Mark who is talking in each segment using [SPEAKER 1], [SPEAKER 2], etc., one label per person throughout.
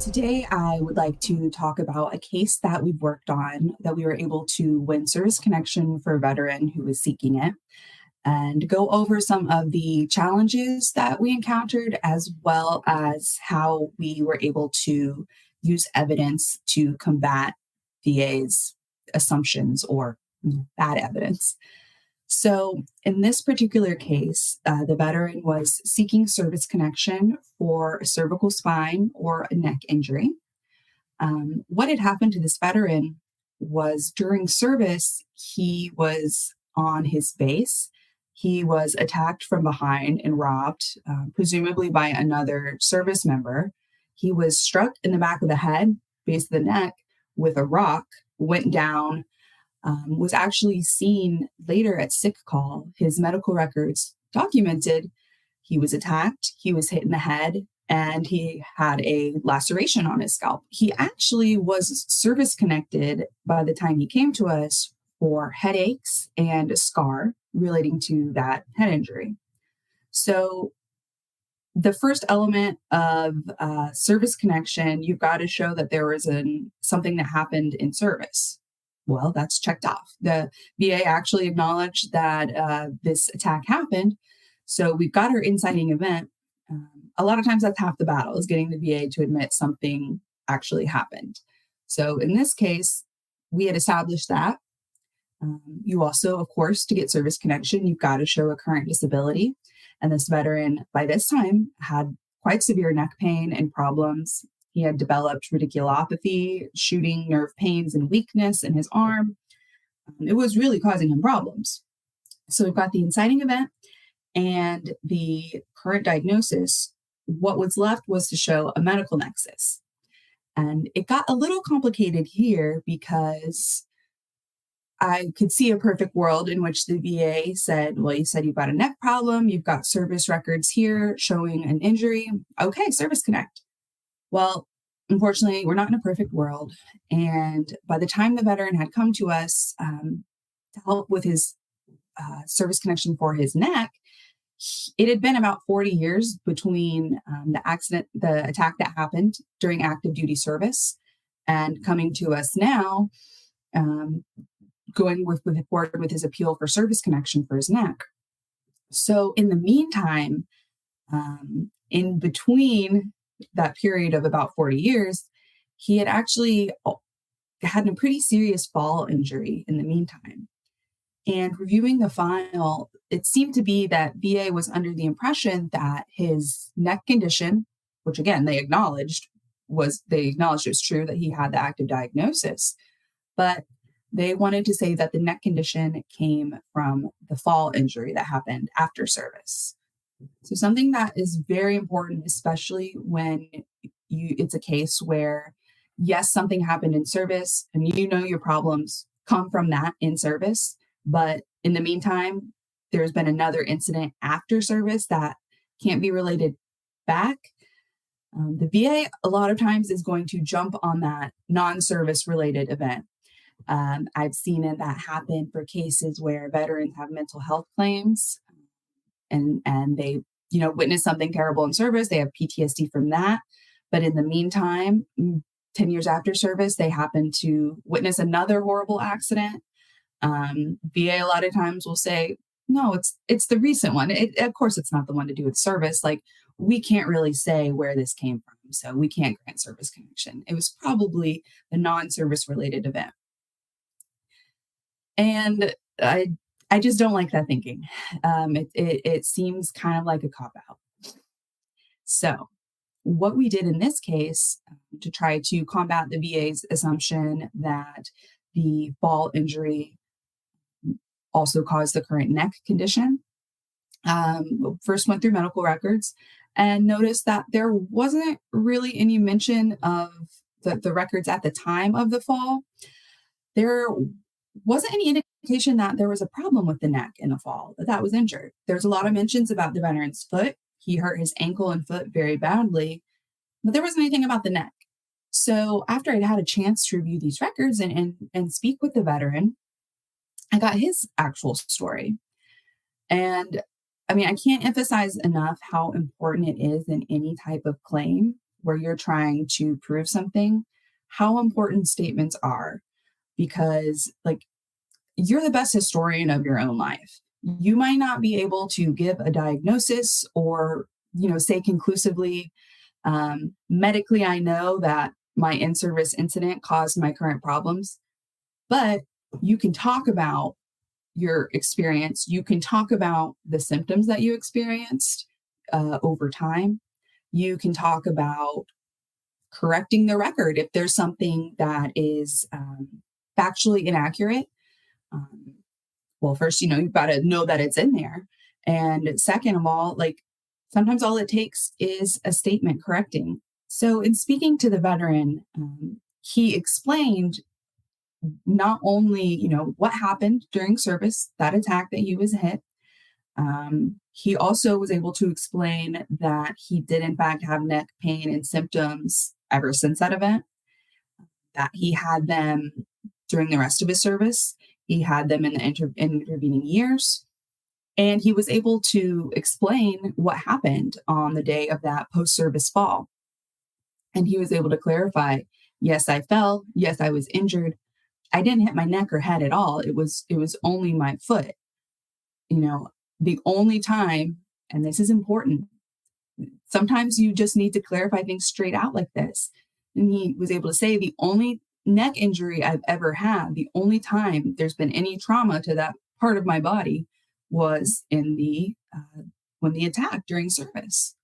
[SPEAKER 1] Today, I would like to talk about a case that we've worked on that we were able to win service connection for a veteran who was seeking it and go over some of the challenges that we encountered, as well as how we were able to use evidence to combat VA's assumptions or bad evidence. So, in this particular case, the veteran was seeking service connection for a cervical spine or a neck injury. What had happened to this veteran was during service, he was on his base. He was attacked from behind and robbed, presumably by another service member. He was struck in the back of the head, base of the neck, with a rock, went down, was actually seen later at sick call. His medical records documented he was attacked, he was hit in the head, and he had a laceration on his scalp. He actually was service connected by the time he came to us for headaches and a scar relating to that head injury. So, the first element of service connection, you've got to show that there was something that happened in service. Well, that's checked off. The VA actually acknowledged that this attack happened. So we've got our inciting event. A lot of times that's half the battle, is getting the VA to admit something actually happened. So in this case, we had established that. You also, of course, to get service connection, you've got to show a current disability. And this veteran, by this time, had quite severe neck pain and problems. He had developed radiculopathy, shooting nerve pains and weakness in his arm. It was really causing him problems. So we've got the inciting event and the current diagnosis. What was left was to show a medical nexus. And it got a little complicated here because I could see a perfect world in which the VA said, well, you said you've got a neck problem, you've got service records here showing an injury. Okay, service connect. Well, unfortunately, we're not in a perfect world. And by the time the veteran had come to us to help with his service connection for his neck, it had been about 40 years between the attack that happened during active duty service, and coming to us now, going forward with his appeal for service connection for his neck. So in the meantime, in between that period of about 40 years, he had actually had a pretty serious fall injury in the meantime. And reviewing the file, it seemed to be that VA was under the impression that his neck condition, which again they acknowledged it was true that he had the active diagnosis, but they wanted to say that the neck condition came from the fall injury that happened after service. So something that is very important, especially when it's a case where, yes, something happened in service and your problems come from that in service, but in the meantime, there's been another incident after service that can't be related back. The VA a lot of times is going to jump on that non-service related event. I've seen that happen for cases where veterans have mental health claims and they witness something terrible in service. They have PTSD from that, but in the meantime, 10 years after service, they happen to witness another horrible accident. VA a lot of times will say, no, it's the recent one. Of course it's not the one to do with service. Like, we can't really say where this came from, so we can't grant service connection. It was probably the non-service related event. And I just don't like that thinking. It seems kind of like a cop-out. So what we did in this case to try to combat the VA's assumption that the fall injury also caused the current neck condition, first went through medical records and noticed that there wasn't really any mention of the records at the time of the fall. There wasn't any indication that there was a problem with the neck in the fall, that was injured. There's a lot of mentions about the veteran's foot. He hurt his ankle and foot very badly, but there wasn't anything about the neck. So after I'd had a chance to review these records and speak with the veteran, I got his actual story. And I mean, I can't emphasize enough how important it is in any type of claim where you're trying to prove something, how important statements are, because like you're the best historian of your own life. You might not be able to give a diagnosis or, say conclusively, medically, I know that my in-service incident caused my current problems, but you can talk about your experience. You can talk about the symptoms that you experienced over time. You can talk about correcting the record if there's something that is factually inaccurate. Um, well, first, you've got to know that it's in there. And second of all, like sometimes all it takes is a statement correcting. So, in speaking to the veteran, he explained not only, what happened during service, that attack that he was hit. He also was able to explain that he did, in fact, have neck pain and symptoms ever since that event, that he had them during the rest of his service. He had them in the intervening years. And he was able to explain what happened on the day of that post service fall. And he was able to clarify, yes, I fell. Yes, I was injured. I didn't hit my neck or head at all. It was only my foot. The only time, and this is important, sometimes you just need to clarify things straight out like this. And he was able to say the only neck injury I've ever had, the only time there's been any trauma to that part of my body was in when the attack during service.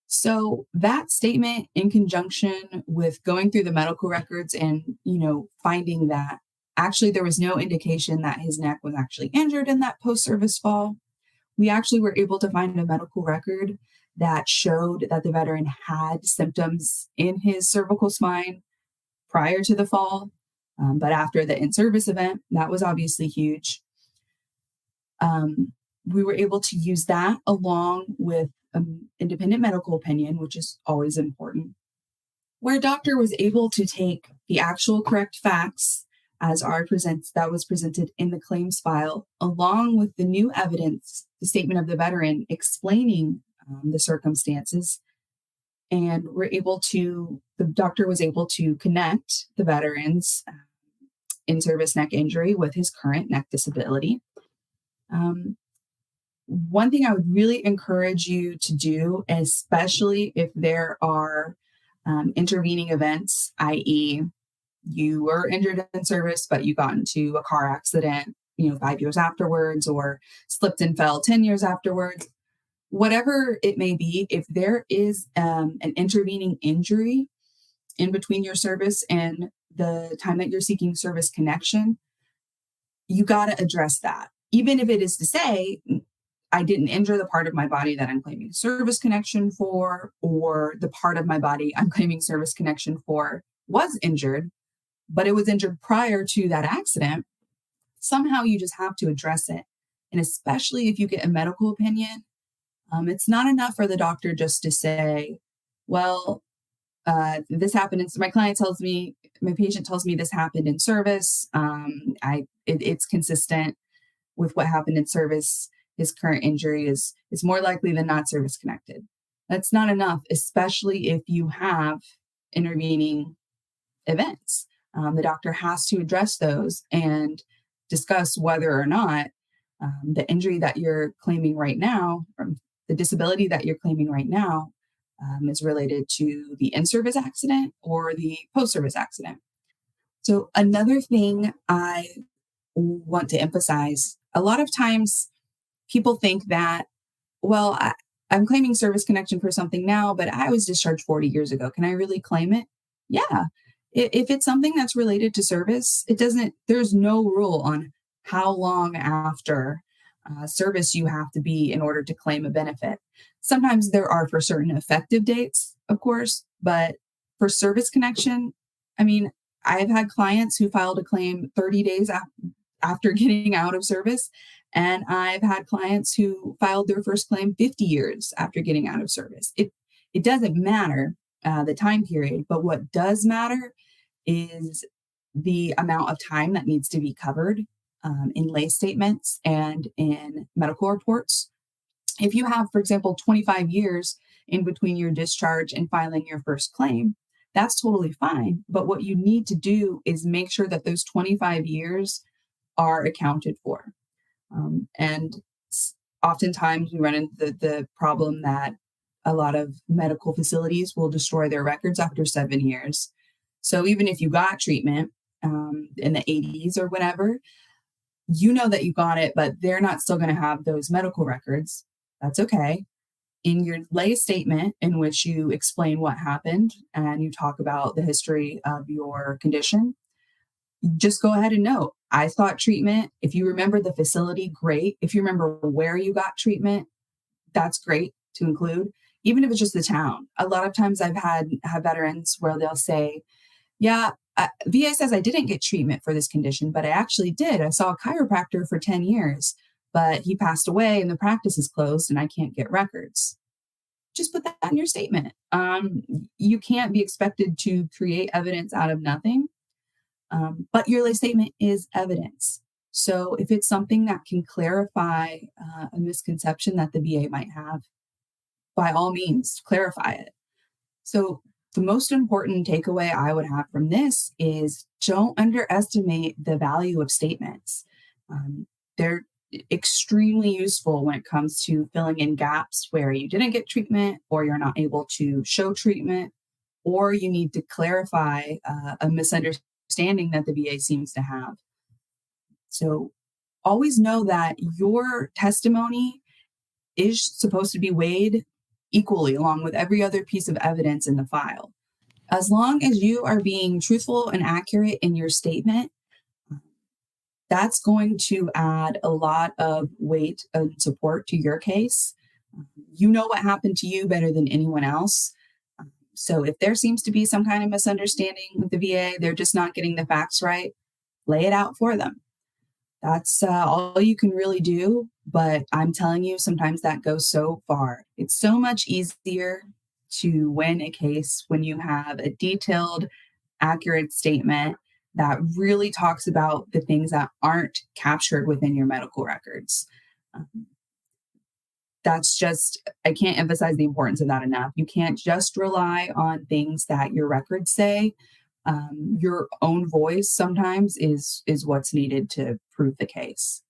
[SPEAKER 1] So that statement, in conjunction with going through the medical records and, finding that actually there was no indication that his neck was actually injured in that post-service fall, we actually were able to find a medical record that showed that the veteran had symptoms in his cervical spine prior to the fall. But after the in-service event, that was obviously huge. We were able to use that along with independent medical opinion, which is always important, where a doctor was able to take the actual correct facts that was presented in the claims file, along with the new evidence, the statement of the veteran explaining the circumstances, and the doctor was able to connect the veteran's in-service neck injury with his current neck disability. One thing I would really encourage you to do, especially if there are intervening events, i.e., you were injured in service, but you got into a car accident, 5 years afterwards, or slipped and fell 10 years afterwards, whatever it may be, if there is an intervening injury in between your service and the time that you're seeking service connection, you got to address that. Even if it is to say, I didn't injure the part of my body that I'm claiming service connection for, or the part of my body I'm claiming service connection for was injured, but it was injured prior to that accident, somehow you just have to address it. And especially if you get a medical opinion, it's not enough for the doctor just to say, well, this happened. My patient tells me this happened in service. It's consistent with what happened in service. His current injury is more likely than not service connected. That's not enough, especially if you have intervening events. The doctor has to address those and discuss whether or not the injury that you're claiming right now, or the disability that you're claiming right now, is related to the in-service accident or the post-service accident. So another thing I want to emphasize, a lot of times people think that, well, I'm claiming service connection for something now, but I was discharged 40 years ago. Can I really claim it? Yeah. If it's something that's related to service, there's no rule on how long after service you have to be in order to claim a benefit. Sometimes there are for certain effective dates, of course, but for service connection, I mean, I've had clients who filed a claim 30 days after getting out of service, and I've had clients who filed their first claim 50 years after getting out of service. It doesn't matter the time period, but what does matter is the amount of time that needs to be covered in lay statements and in medical reports. If you have, for example, 25 years in between your discharge and filing your first claim, that's totally fine. But what you need to do is make sure that those 25 years are accounted for. And oftentimes we run into the problem that a lot of medical facilities will destroy their records after 7 years. So even if you got treatment in the 80s or whatever, you know that you got it, but they're not still going to have those medical records. That's okay. In your lay statement, in which you explain what happened and you talk about the history of your condition, just go ahead and note, I sought treatment. If you remember the facility, great. If you remember where you got treatment, that's great to include, even if it's just the town. A lot of times I've had veterans where they'll say, yeah, VA says I didn't get treatment for this condition, but I actually did. I saw a chiropractor for 10 years, but he passed away and the practice is closed and I can't get records. Just put that in your statement. You can't be expected to create evidence out of nothing, but your lay statement is evidence. So if it's something that can clarify a misconception that the VA might have, by all means, clarify it. So the most important takeaway I would have from this is don't underestimate the value of statements. They're extremely useful when it comes to filling in gaps where you didn't get treatment or you're not able to show treatment or you need to clarify a misunderstanding that the VA seems to have. So always know that your testimony is supposed to be weighed equally along with every other piece of evidence in the file. As long as you are being truthful and accurate in your statement, that's going to add a lot of weight and support to your case. You know what happened to you better than anyone else. So if there seems to be some kind of misunderstanding with the VA, they're just not getting the facts right, lay it out for them. That's all you can really do. But I'm telling you, sometimes that goes so far. It's so much easier to win a case when you have a detailed, accurate statement that really talks about the things that aren't captured within your medical records. That's just, I can't emphasize the importance of that enough. You can't just rely on things that your records say. Your own voice sometimes is what's needed to prove the case.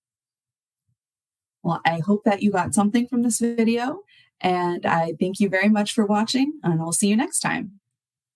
[SPEAKER 1] Well, I hope that you got something from this video, and I thank you very much for watching, and I'll see you next time.